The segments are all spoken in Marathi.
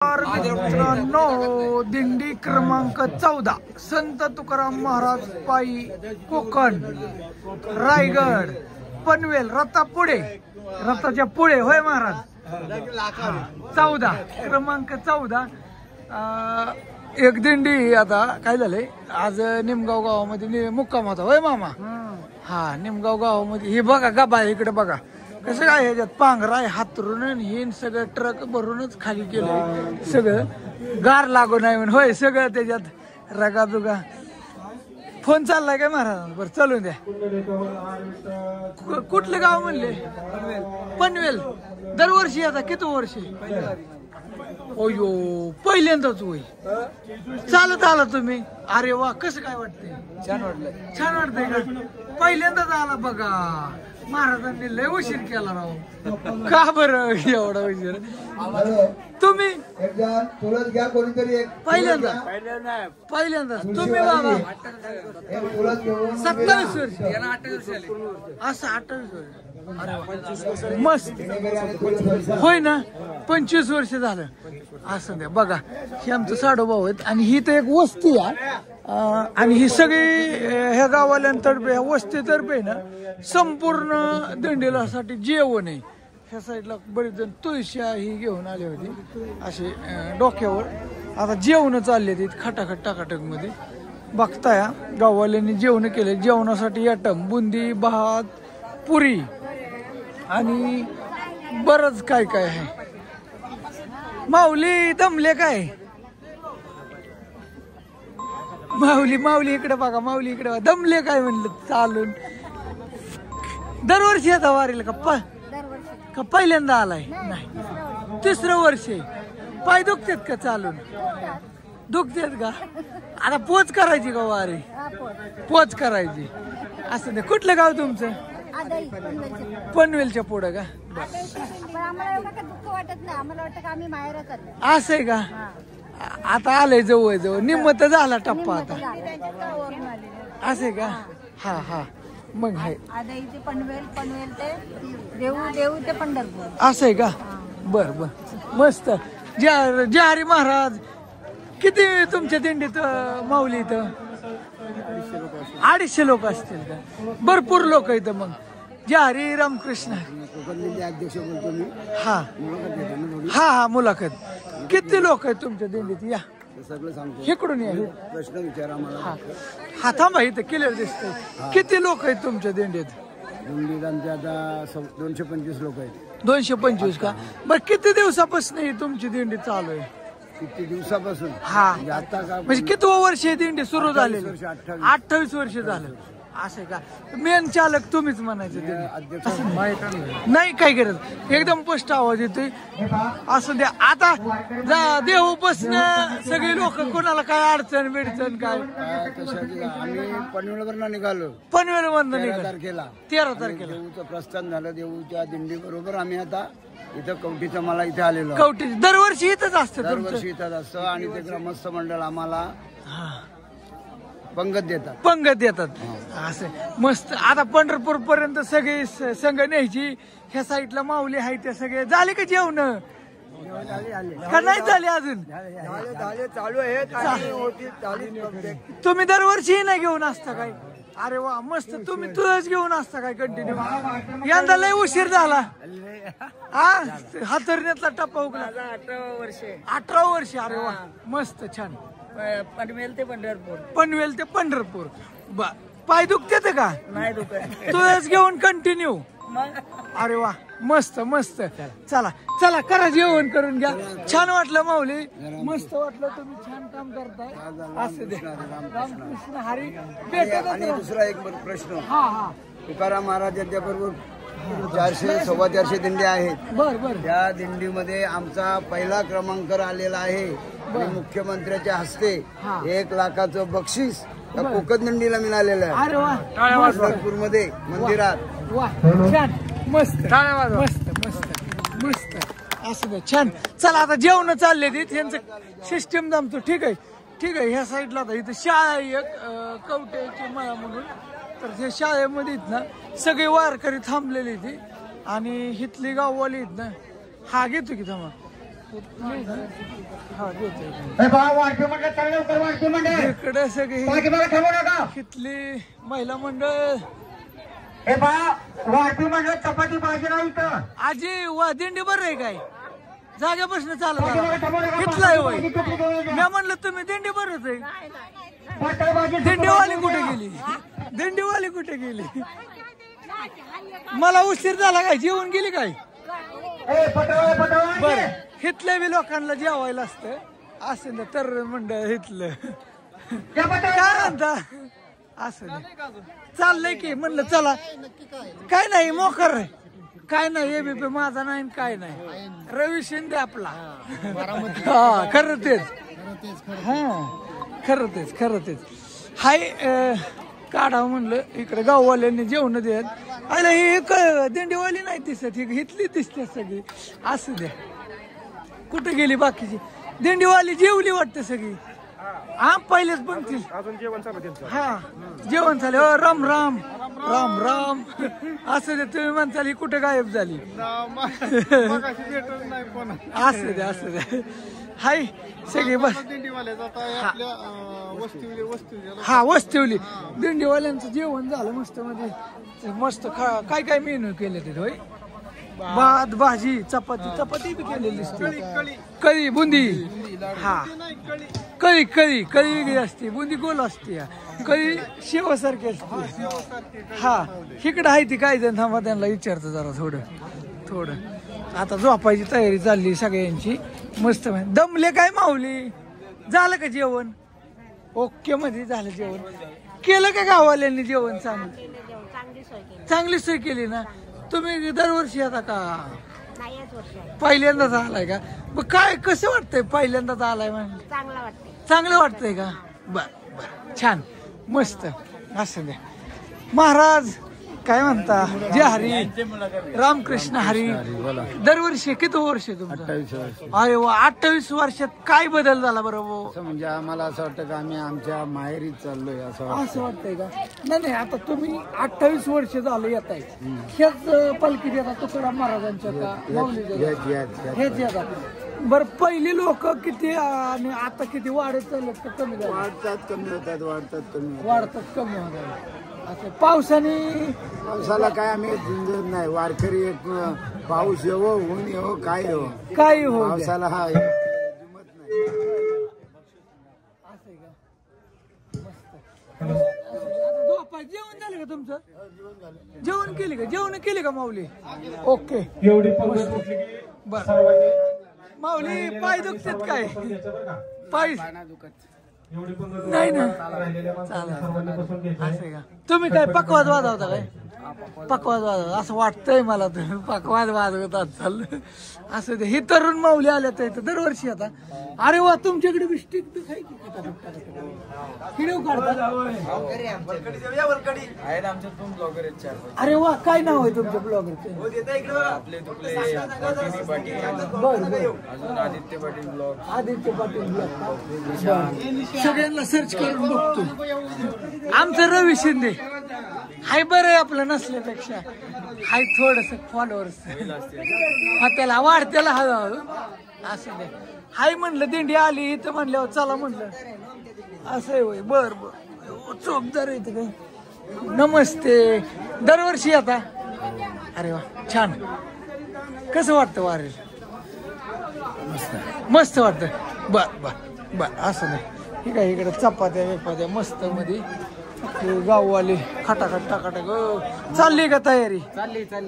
मित्रांनो, दिंडी क्रमांक 14 संत तुकाराम महाराज पायी कोकण रायगड पनवेल रथाच्या पुढे होय महाराज 14 क्रमांक 14 एक दिंडी आता काय झालंय आज निमगाव गावामध्ये मुक्काम होता होय मामा। हा निमगाव गावामध्ये हे बघा गाबा इकडे बघा कसं काय ह्याच्यात पांघराय हातरून हिन सगळं ट्रक भरूनच खाली केलं सगळं गार लागू नाही म्हणून होय सगळं त्याच्यात रगा बिगा फोन चाललाय काय महाराज बरं चालून द्या। कुठलं गाव म्हणले पनवेल दरवर्षी आता किती वर्ष ओयो पहिल्यांदाच होई चालत आला तुम्ही अरे वा कसं काय वाटतंय छान वाटतंय का पहिल्यांदाच आला बघा महाराजांनी लय उशीर केला राव का बरं एवढा उशीर तुम्ही पहिल्यांदा तुम्ही बाबा 27 वर्ष असं 28 वर्ष मस्त होय ना 25 वर्ष झालं असं द्या बघा हे आमचं साडोबाऊ आहेत आणि ही तर एक वस्ती आहे आणि ही सगळी ह्या गावाल्यांतर्फे ह्या वस्तीतर्फे ना संपूर्ण दिंडीलासाठी जेवण आहे। ह्या साईडला बरेच जण तुळशी ही घेऊन आले होते असे डोक्यावर आता जेवण चालले ते खटाखट टाकाटक मध्ये बघताय गाववाल्यांनी जेवण केले जेवणासाठी आयटम बुंदी भात पुरी आणि बरंच काय काय आहे। माऊली दमले काय माऊली इकडे बघा माऊली इकडे बघा दमले काय म्हणलं चालून दरवर्षी येता वारीला का पहिल्यांदा आलाय नाही तिसरं वर्ष पाय दुखतेत का चालून दुखतेत का आता पोच करायची का वारी पोच करायची असं नाही कुठलं गाव तुमचं पनवेलच्या पुढं का असं आहे का आता आलंय जवळ जवळ निम्मत झाला टप्पा आता असं आहे का हा हा मग आहे पनवेल ते देऊ ते पंढरपूर असं आहे का बर बर मस्त जहारी महाराज किती तुमच्या दिंडीत माऊली इथं 250 लोक असतील का भरपूर लोक इथं मग जहारी रामकृष्ण हा हा हा मुलाखत किती लोक आहेत तुमच्या दिंडीत या इकडून या प्रश्न विचारा मला हा थांबा इथं क्लिअर दिसतंय किती लोक आहेत तुमच्या दिंडीत दिंडीत आमच्या आता 225 लोक आहेत 225 का बरं किती दिवसापासून ही तुमची दिंडी चालू आहे किती दिवसापासून हा आता का म्हणजे किती वर्ष ही दिंडी सुरू झालेली 28 वर्ष झालं असं का मेन चालक तुम्हीच म्हणायचं अध्यक्ष नाही काय करत एकदम स्पष्ट आवाज येतोय असं द्या आता देऊ बसणं सगळे लोक कोणाला काय अडचण बिडचण काय आम्ही पनवेलवरनं निघालो पनवेलवरनं 13 तारखेला 13 तारखेला देऊचं प्रस्थान झालं देऊच्या दिंडी बरोबर आम्ही आता इथं कवठीचं मला इथे आलेलो कवठी दरवर्षी इथंच असतं दरवर्षी इथंच असतं आणि ते ग्रामस्थ मंडळ आम्हाला पंगत देतात असं मस्त आता पंढरपूर पर्यंत सगळे संघ न्यायची ह्या साईडला माऊली आहे त्या सगळे झाले का जेवण का नाही झाले अजून चालू आहे तुम्ही दरवर्षी नाही घेऊन असता काय अरे वा मस्त तुम्ही तुझच घेऊन असता काय कंटिन्यू यंदा लय उशीर झाला हा हातरण्यातला टप्पा उकला 18 वर्ष अरे वा मस्त छान पनवेल ते पंढरपूर पाय दुखते का नाही दुखत तुझच घेऊन कंटिन्यू अरे वा मस्त मस्त चला चला करा जेवण करून घ्या छान वाटलं माऊली मस्त वाटलं तुम्ही छान काम करताय असं दे रामकृष्ण हरी भेटत आणि दुसरा एक प्रश्न हा हा तुकाराम महाराज यांच्याबरोबर 400-450 दिंडी आहेत बर बर त्या दिंडीमध्ये आमचा पहिला क्रमांक आलेला आहे आणि मुख्यमंत्र्याच्या हस्ते 1 लाखाचं बक्षीस त्या कोकण दिंडीला मिळालेलं आहे अरे वा पंढरपूर मध्ये मंदिरात वा छान मस्त मस्त मस्त मस्त असं दे छान चला आता जेवण चालले ते त्यांचं सिस्टीम जमतो ठीक आहे ह्या साईडला आता इथं शाळा आहे एक कवट्याची मळा म्हणून तर त्या शाळेमध्ये ना सगळे वारकरी थांबलेले इथे आणि हिथली गाववाली आहेत ना हा घेतो की थांबा हा देतो इकडे सगळी इथली महिला मंडळ चपाती भाजी नाही तर आजी वा दिंडी बरं आहे काय जाग्यापासून चालत घेतलाय वय मी म्हणलं तुम्ही दिंडी बरंच आहे दिंडीवाली कुठे गेली दिंडीवाली कुठे गेली मला उशीर झाला काय जेवून गेली काय बर हिथल्या बी लोकांना जेवायला असतं असं ना तर मंडळ हिथलं काय म्हणता असं चाललंय की म्हणलं चला काय नाही मोकर काय नाही एबीपी माझा नाही काय नाही रवी शिंदे आपला हा खरं तेच हा खरं तेच हाय काढावं म्हणलं इकडे गाववाल्यांनी जेवण देत आयला ही दिंडीवाली नाही दिसत ही हिथली दिसते सगळी असू द्या कुठे गेली बाकीची दिंडीवाली जेवली वाटते सगळी हा पहिलेच बनतील हा जेवण झाले हो राम राम राम राम असं दे तुम्ही म्हणताल ही कुठे गायब झाली असू द्या हाय सगळी बस हा वस्तीवली दिंडीवाल्यांचं जेवण झालं मस्त मध्ये मस्त काय मेनू केले ते होय भात भाजी चपाती बी केलेली दिसते कळी बुंदी हा कळी असते बुंदी गोल असते कळी शेवासारखी असते हा इकडं आहे ती काय जण थांबा त्यांना विचारतं जरा थोडं आता झोपायची तयारी चालली सगळ्यांची मस्त दमले काय माऊली झालं का जेवण ओके मध्ये झालं जेवण केलं का गाववाल्यांनी जेवण चांगली सोय केली ना तुम्ही दरवर्षी आता का पहिल्यांदाच आलाय का मग काय कसं वाटतंय पहिल्यांदाच आलाय म्हणजे चांगलं वाटतंय का बर छान मस्त असं द्या महाराज काय म्हणता जय हरी रामकृष्ण हरी दरवर्षी किती वर्ष तुमचं 28 वर्ष अरे वा 28 वर्षात काय बदल झाला बरोबर म्हणजे आम्हाला असं वाटतं का आम्ही आमच्या माहेरी चाललोय असं वाटतंय का नाही आता तुम्ही 28 वर्ष झालं येत आहे हेच पालखीत येतात तुकाराम महाराजांच्या का हेच येतात बर पहिली लोक किती आणि आता किती वाढत चालत का कमी वाढतात कमी होतात वाढतात कमी होतात पावसाला काय आम्ही झुंजत नाही वारकरी एक पाऊस येवो ऊन येवो काय येवो पावसाला हा जमत नाही जेवण झालं का तुमचं जेवण केले का माऊली ओके बर माऊली पाय दुखतात काय पाय नाही ना असं का तुम्ही काय पकवाद वाजवता काय पकवाद वाजवता असं वाटतंय मला तर पकवाद वाजवतात चाललं असं ते ही तरुण माऊली आल्या तर दरवर्षी आता अरे वा तुमच्याकडे बी स्टिक व्हिडिओ काढतात अरे वा काय नाव आहे तुमच्या ब्लॉगरचे आदित्य पाटील ब्लॉग सगळ्यांना सर्च करून बघतो आमचं रवी शिंदे हाय बरं आहे आपलं नसल्यापेक्षा हाय थोडस फॉलोअर्स त्याला वाढत्याला हळूहळू असं नाही हाय म्हणलं दिंडी आली तर म्हणल्यावर चला म्हणलं असं आहे होय बर चोपदार येते काय नमस्ते दरवर्षी आता अरे वा छान कसं वाटतं वारेल मस्त वाटतं बर असं नाही ठीक आहे इकडे चपात्या मस्त मध्ये गाववाले खटाखट चालली का तयारी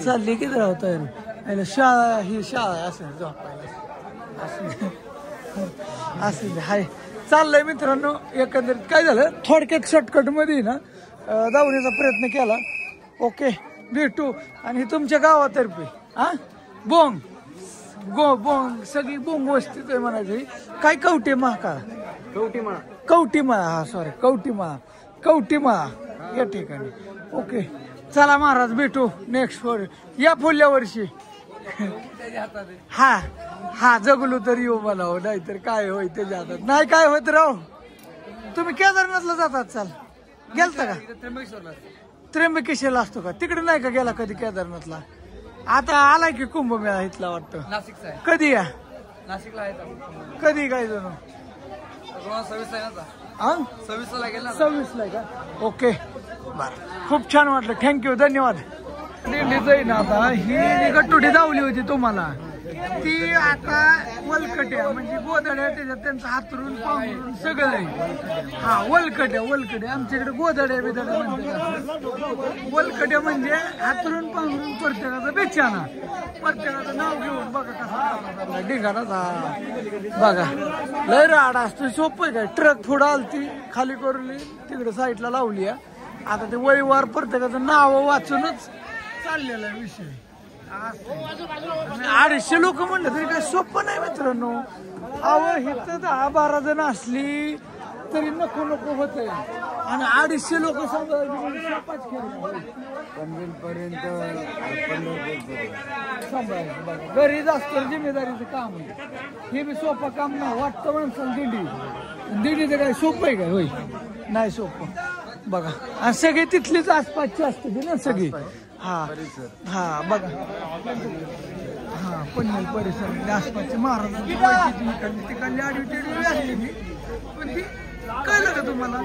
चालली की राव तयारी शाळा आहे असं असं हाय चाललंय मित्रांनो एकंदरीत काय झालं थोडक्यात शॉर्टकट मध्ये ना धावण्याचा प्रयत्न केला ओके भेटू आणि तुमच्या गावातर्फे हा बोंग सगळी बोंग वस्तीत आहे म्हणायची काय कवटीमाळा हा सॉरी कवटीमाळा या ठिकाणी ओके चला महाराज भेटू नेक्स्ट या पुढल्या वर्षी हा जगलो तर येऊ मला हो नाहीतर काय होय ते जातात नाही काय होत राव तुम्ही केदारनाथला जातात चाल गेलता का त्र्यंबकेश्वरला असतो का तिकडे नाही का गेला कधी केदारनाथला आता आलाय की कुंभमेळा इथला वाटतं कधी या नाशिकला आहे कधी काय जण 26 आहे ना हा 26 ला गेला 26 ला का ओके बरं खूप छान वाटलं थँक्यू धन्यवाद दिंडीच ना आता ही गट्टुडी धावली होती तुम्हाला ती आता वलकट्या म्हणजे गोधड्या त्याच्यात त्यांचं हातरून पांघरून सगळं आहे हा वलकट्या आमच्याकडे गोधड्या बिधड्या म्हणतात वलकट्या म्हणजे हातरून पांघरून प्रत्येकाचा बेचाना प्रत्येकाचं नाव घेऊन बघा कसा ढिगाणाचा बघा लय राड असतो सोपं काय ट्रक पुढं आलती खाली करून तिकडे साईडला लावली आता ते वळीवार प्रत्येकाचं नाव वाचूनच चाललेला विषय 250 लोक म्हणलं तरी काय सोपं नाही मित्रांनो इथं 10-12 जण असली तरी नको होत आणि 250 लोक सांभाळायचं घरी जास्त जिम्मेदारीचं काम आहे हे बी सोपं काम नाही वाटतं माणसाला दिंडीचं काय सोपं आहे काय होय नाही सोपं बघा आणि सगळे तिथलीच आसपासची असते ना सगळी हा बघा हा पनवेल परिसर आसपासचे महाराजांची तिकडली आडवी असली मी पण ती कळलं का तुम्हाला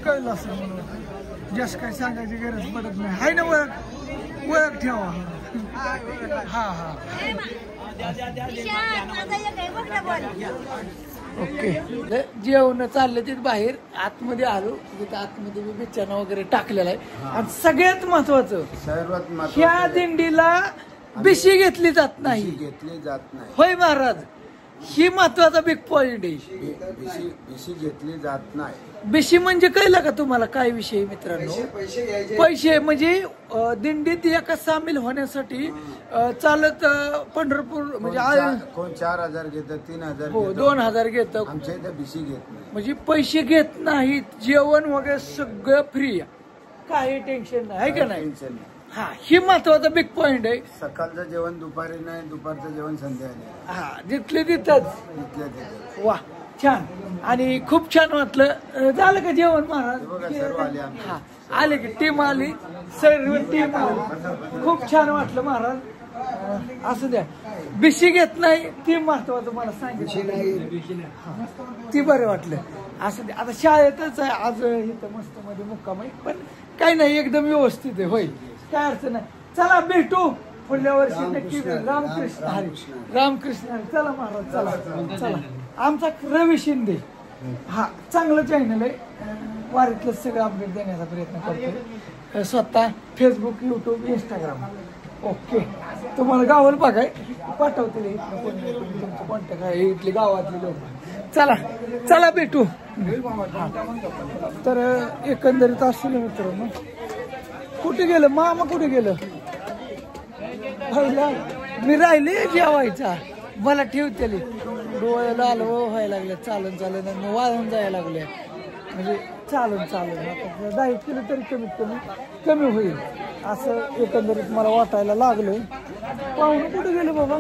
कळलं असं म्हणून जास्त काय सांगायची गरज पडत नाही हाय ना ओळख ठेवा हा ओके जेवण चाललं तिथे बाहेर आतमध्ये आलो तिथे आतमध्ये मी बिछाना वगैरे टाकलेला आहे आणि सगळ्यात महत्वाचं ह्या दिंडीला बिशी घेतली जात नाही होय महाराज ही महत्वाचा बिग पॉइंट आहे बिशी घेतली जात नाही बिशी म्हणजे कळलं का तुम्हाला काय विषय मित्रांनो पैसे म्हणजे दिंडीत एका सामील होण्यासाठी चालत पंढरपूर म्हणजे कोण 4000 घेतं 3000 हो 2000 घेतं आमच्या इथं बिशी घेत नाही म्हणजे पैसे घेत नाहीत जेवण वगैरे सगळं फ्री काही टेन्शन नाही का नाही हा ही महत्वाचा बिग पॉइंट आहे सकाळचं जेवण दुपारी नाही दुपारचं जेवण संध्याकाळी हा जिथले तिथंच वा छान आणि खूप छान वाटलं झालं का जेवण महाराज हा आले की टीम आली सर्व टीम आली खूप छान वाटलं महाराज असू द्या बिशी घेत नाही ती महत्वाचं मला सांगितलं ती बरं वाटलं असं द्या आता शाळेतच आहे आज इथं मस्त मध्ये मुक्काम आहे पण काही नाही एकदम व्यवस्थित आहे होईल काय अडचण नाही चला भेटू पुढल्या वर्षी नक्की रामकृष्ण हरी रामकृष्ण हरी चला महाराज चला चला आमचा रवी शिंदे हा चांगलं चॅनल आहे वारीतलं सगळं अपडेट देण्याचा प्रयत्न करतो स्वतः फेसबुक युट्यूब इंस्टाग्राम ओके तुम्हाला गावाला बघाय पाठवते तुमचं कॉन्टॅक्ट आहे इथली गावातली लोक चला चला भेटू तर एकंदरीत असलं मित्रांनो कुठे गेलं मामा कुठे गेलं मी राहिले जेवायचा मला ठेवतेली डोळे लाल व्हायला लागले चालून वाळून जायला लागले म्हणजे चालून आता 10 किलो तरी कमी होईल असं एकंदरीत मला वाटायला लागलं पाहुणे कुठे गेलं बाबा